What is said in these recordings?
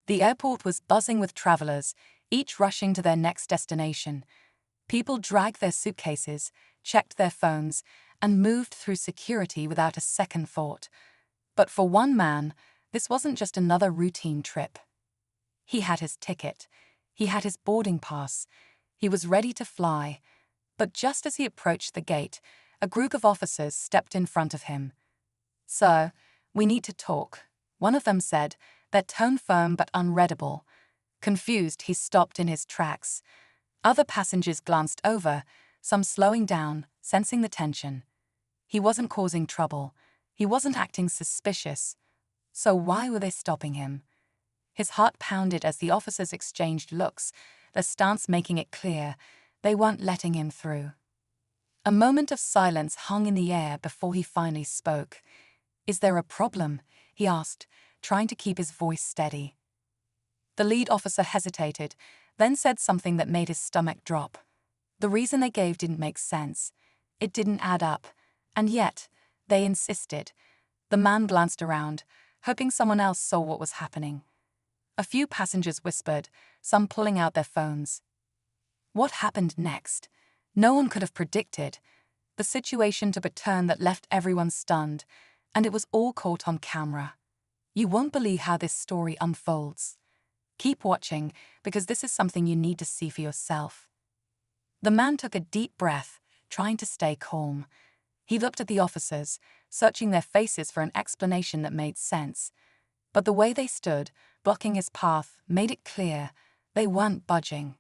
The airport was buzzing with travelers, each rushing to their next destination. People dragged their suitcases, checked their phones, and moved through security without a second thought. But for one man, this wasn't just another routine trip. He had his ticket. He had his boarding pass. He was ready to fly. But just as he approached the gate, a group of officers stepped in front of him. "Sir, we need to talk," one of them said, their tone firm but unreadable. Confused, he stopped in his tracks. Other passengers glanced over, some slowing down, sensing the tension. He wasn't causing trouble. He wasn't acting suspicious. So why were they stopping him? His heart pounded as the officers exchanged looks, their stance making it clear they weren't letting him through. A moment of silence hung in the air before he finally spoke. "Is there a problem?" he asked, trying to keep his voice steady. The lead officer hesitated, then said something that made his stomach drop. The reason they gave didn't make sense. It didn't add up. And yet, they insisted. The man glanced around, hoping someone else saw what was happening. A few passengers whispered, some pulling out their phones. What happened next? No one could have predicted. The situation took a turn that left everyone stunned, and it was all caught on camera. You won't believe how this story unfolds. Keep watching, because this is something you need to see for yourself. The man took a deep breath, trying to stay calm. He looked at the officers, searching their faces for an explanation that made sense. But the way they stood, blocking his path, made it clear they weren't budging.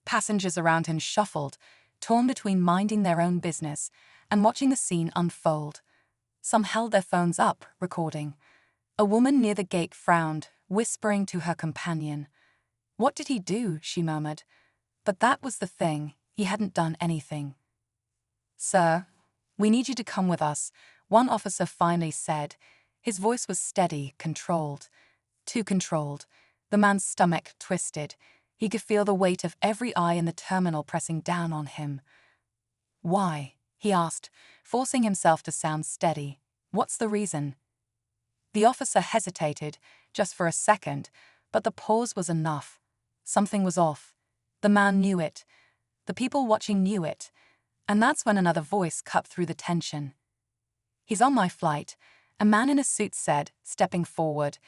Passengers around him shuffled, torn between minding their own business and watching the scene unfold. Some held their phones up, recording. A woman near the gate frowned, whispering to her companion. "What did he do?" she murmured. But that was the thing, he hadn't done anything. "Sir, we need you to come with us," one officer finally said. His voice was steady, controlled. Too controlled. The man's stomach twisted. He could feel the weight of every eye in the terminal pressing down on him. "Why?" he asked, forcing himself to sound steady. "What's the reason?" The officer hesitated, just for a second, but the pause was enough. Something was off. The man knew it. The people watching knew it. And that's when another voice cut through the tension. "He's on my flight," a man in a suit said, stepping forward.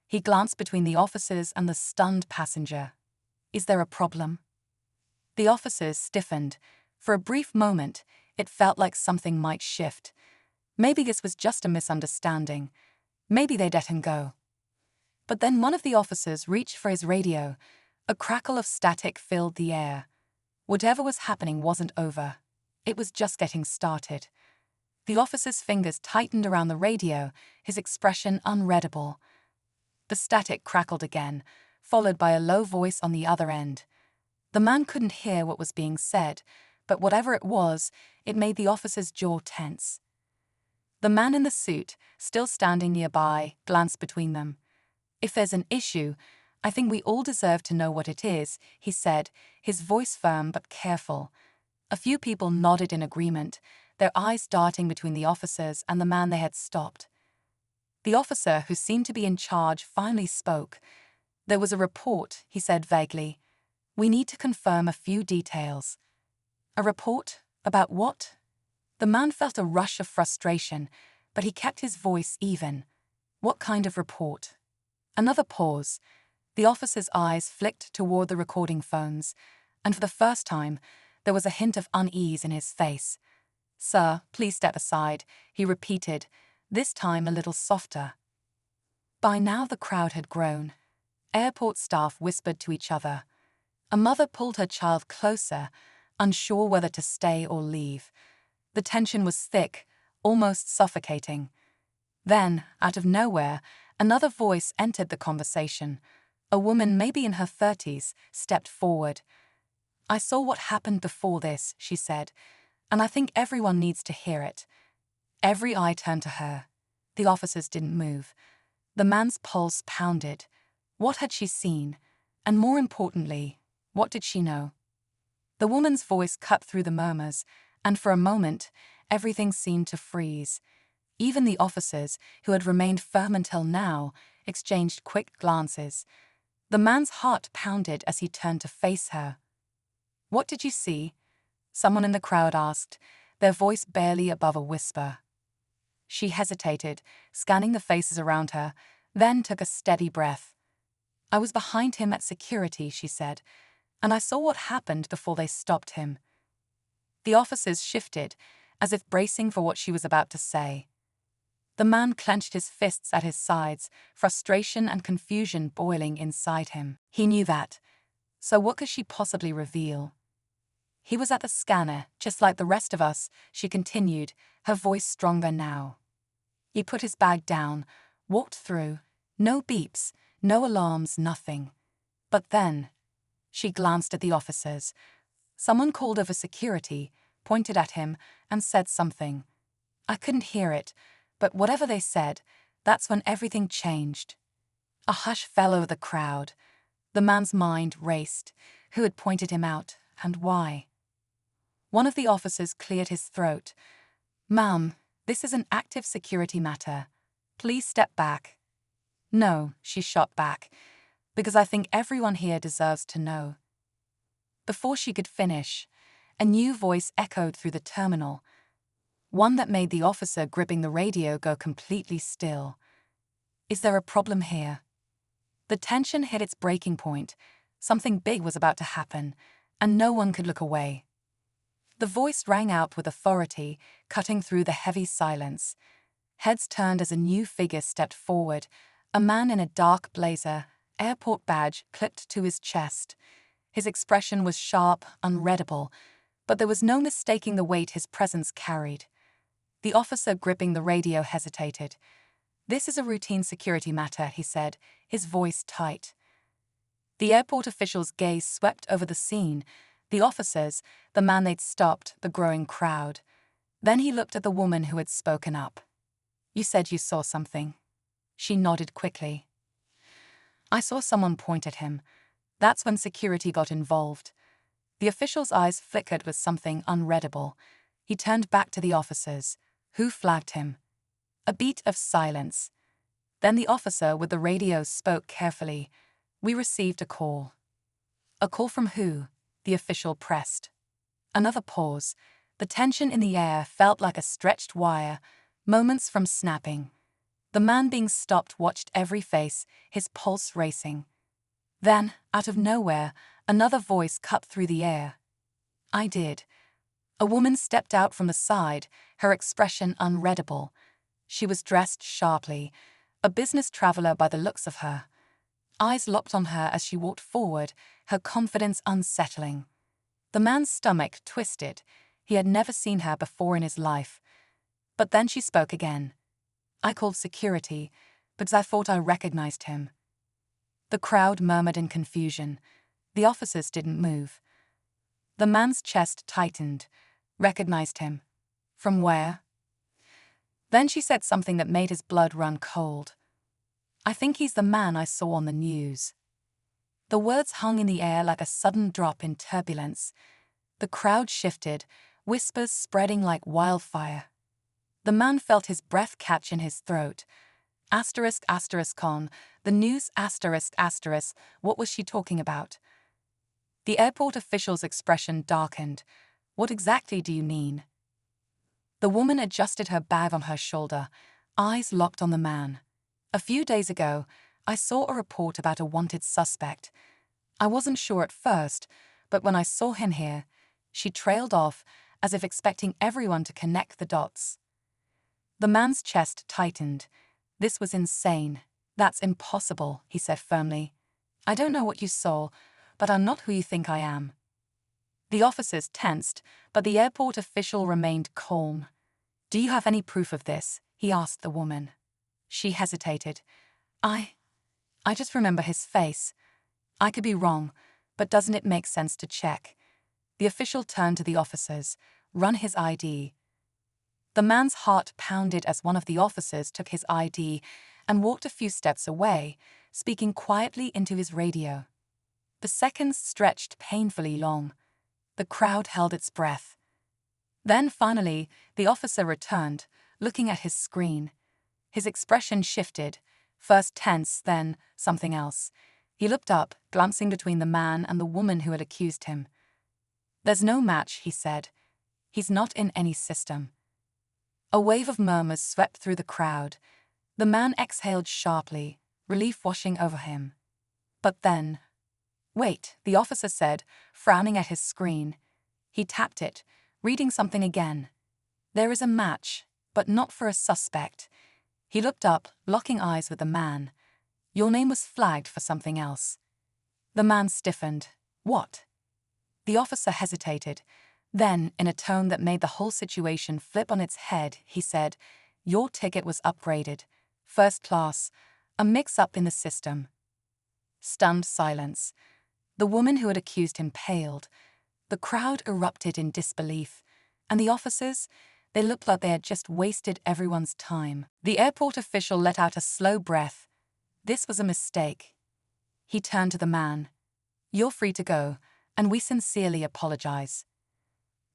He glanced between the officers and the stunned passenger. "Is there a problem?" The officers stiffened. For a brief moment, it felt like something might shift. Maybe this was just a misunderstanding. Maybe they'd let him go. But then one of the officers reached for his radio. A crackle of static filled the air. Whatever was happening wasn't over. It was just getting started. The officer's fingers tightened around the radio, his expression unreadable. The static crackled again, followed by a low voice on the other end. The man couldn't hear what was being said, but whatever it was, it made the officer's jaw tense. The man in the suit, still standing nearby, glanced between them. "If there's an issue, I think we all deserve to know what it is," he said, his voice firm but careful. A few people nodded in agreement, their eyes darting between the officers and the man they had stopped. The officer, who seemed to be in charge, finally spoke. "There was a report," he said vaguely. "We need to confirm a few details." "A report? About what?" The man felt a rush of frustration, but he kept his voice even. "What kind of report?" Another pause. The officer's eyes flicked toward the recording phones, and for the first time, there was a hint of unease in his face. "Sir, please step aside," he repeated, this time a little softer. By now the crowd had grown. Airport staff whispered to each other. A mother pulled her child closer, unsure whether to stay or leave. The tension was thick, almost suffocating. Then, out of nowhere, another voice entered the conversation. A woman, maybe in her 30s, stepped forward. "I saw what happened before this," she said, "and I think everyone needs to hear it." Every eye turned to her. The officers didn't move. The man's pulse pounded. What had she seen? And more importantly, what did she know? The woman's voice cut through the murmurs, and for a moment, everything seemed to freeze. Even the officers, who had remained firm until now, exchanged quick glances. The man's heart pounded as he turned to face her. "What did you see?" someone in the crowd asked, their voice barely above a whisper. She hesitated, scanning the faces around her, then took a steady breath. "I was behind him at security," she said, "and I saw what happened before they stopped him." The officers shifted, as if bracing for what she was about to say. The man clenched his fists at his sides, frustration and confusion boiling inside him. He knew that. So what could she possibly reveal? "He was at the scanner, just like the rest of us," she continued, her voice stronger now. "He put his bag down, walked through. No beeps, no alarms, nothing. But then..." She glanced at the officers. Someone called over security, pointed at him, and said something. I couldn't hear it, but whatever they said, that's when everything changed. A hush fell over the crowd. The man's mind raced. Who had pointed him out, and why? One of the officers cleared his throat. "Ma'am, this is an active security matter. Please step back." "No," she shot back, "because I think everyone here deserves to know." Before she could finish, a new voice echoed through the terminal, one that made the officer gripping the radio go completely still. "Is there a problem here?" The tension hit its breaking point. Something big was about to happen, and no one could look away. The voice rang out with authority, cutting through the heavy silence. Heads turned as a new figure stepped forward, a man in a dark blazer, airport badge clipped to his chest. His expression was sharp, unreadable, but there was no mistaking the weight his presence carried. The officer gripping the radio hesitated. "This is a routine security matter," he said, his voice tight. The airport official's gaze swept over the scene, the officers, the man they'd stopped, the growing crowd. Then he looked at the woman who had spoken up. "You said you saw something." She nodded quickly. "I saw someone point at him. That's when security got involved." The official's eyes flickered with something unreadable. He turned back to the officers. Who flagged him? A beat of silence. Then the officer with the radio spoke carefully. "We received a call." "A call from who?" the official pressed. Another pause. The tension in the air felt like a stretched wire, moments from snapping. The man being stopped watched every face, his pulse racing. Then, out of nowhere, another voice cut through the air. "I did." A woman stepped out from the side, her expression unreadable. She was dressed sharply, a business traveler by the looks of her. Eyes locked on her as she walked forward, her confidence unsettling. The man's stomach twisted. He had never seen her before in his life. But then she spoke again. "I called security because I thought I recognized him." The crowd murmured in confusion. The officers didn't move. The man's chest tightened. "Recognized him. From where?" Then she said something that made his blood run cold. "I think he's the man I saw on the news." The words hung in the air like a sudden drop in turbulence. The crowd shifted, whispers spreading like wildfire. The man felt his breath catch in his throat. ******, the news *****, what was she talking about? The airport official's expression darkened. "What exactly do you mean?" The woman adjusted her bag on her shoulder, eyes locked on the man. "A few days ago, I saw a report about a wanted suspect. I wasn't sure at first, but when I saw him here..." She trailed off, as if expecting everyone to connect the dots. The man's chest tightened. This was insane. "That's impossible," he said firmly. "I don't know what you saw, but I'm not who you think I am." The officers tensed, but the airport official remained calm. "Do you have any proof of this?" he asked the woman. She hesitated. I just remember his face. I could be wrong, but doesn't it make sense to check?" The official turned to the officers. "Run his ID." The man's heart pounded as one of the officers took his ID and walked a few steps away, speaking quietly into his radio. The seconds stretched painfully long. The crowd held its breath. Then finally, the officer returned, looking at his screen. His expression shifted. First tense, then something else. He looked up, glancing between the man and the woman who had accused him. "There's no match," he said. "He's not in any system." A wave of murmurs swept through the crowd. The man exhaled sharply, relief washing over him. But then... "Wait," the officer said, frowning at his screen. He tapped it, reading something again. "There is a match, but not for a suspect." He looked up, locking eyes with the man. "Your name was flagged for something else." The man stiffened. "What?" The officer hesitated. Then, in a tone that made the whole situation flip on its head, he said, "Your ticket was upgraded. First class. A mix-up in the system." Stunned silence. The woman who had accused him paled. The crowd erupted in disbelief. And the officers? They looked like they had just wasted everyone's time. The airport official let out a slow breath. This was a mistake. He turned to the man. "You're free to go, and we sincerely apologize."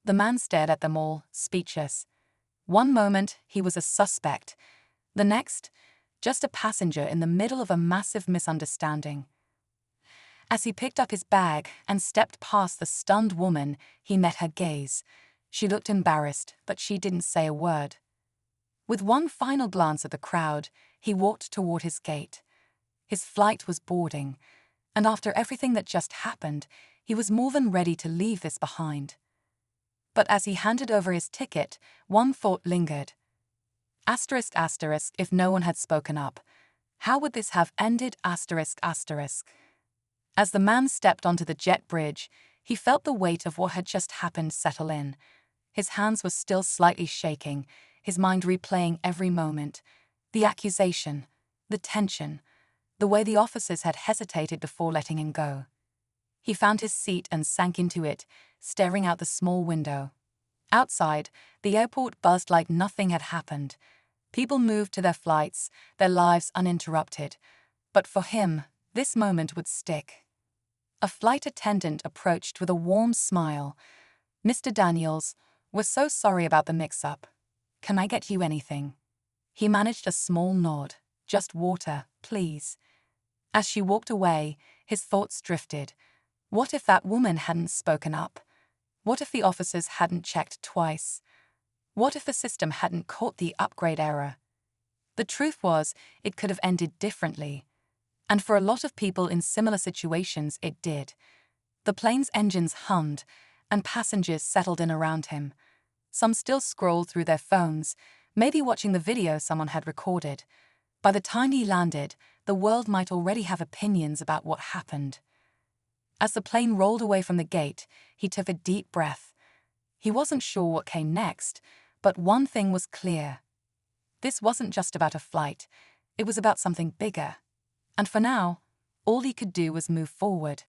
The man stared at them all, speechless. One moment, he was a suspect. The next, just a passenger in the middle of a massive misunderstanding. As he picked up his bag and stepped past the stunned woman, he met her gaze. She looked embarrassed, but she didn't say a word. With one final glance at the crowd, he walked toward his gate. His flight was boarding, and after everything that just happened, he was more than ready to leave this behind. But as he handed over his ticket, one thought lingered. Asterisk asterisk, if no one had spoken up. How would this have ended? Asterisk asterisk. As the man stepped onto the jet bridge, he felt the weight of what had just happened settle in. His hands were still slightly shaking, his mind replaying every moment. The accusation, the tension, the way the officers had hesitated before letting him go. He found his seat and sank into it, staring out the small window. Outside, the airport buzzed like nothing had happened. People moved to their flights, their lives uninterrupted. But for him, this moment would stick. A flight attendant approached with a warm smile. "Mr. Daniels, we're so sorry about the mix-up. Can I get you anything?" He managed a small nod. "Just water, please." As she walked away, his thoughts drifted. What if that woman hadn't spoken up? What if the officers hadn't checked twice? What if the system hadn't caught the upgrade error? The truth was, it could have ended differently. And for a lot of people in similar situations, it did. The plane's engines hummed, and passengers settled in around him. Some still scrolled through their phones, maybe watching the video someone had recorded. By the time he landed, the world might already have opinions about what happened. As the plane rolled away from the gate, he took a deep breath. He wasn't sure what came next, but one thing was clear. This wasn't just about a flight, it was about something bigger. And for now, all he could do was move forward.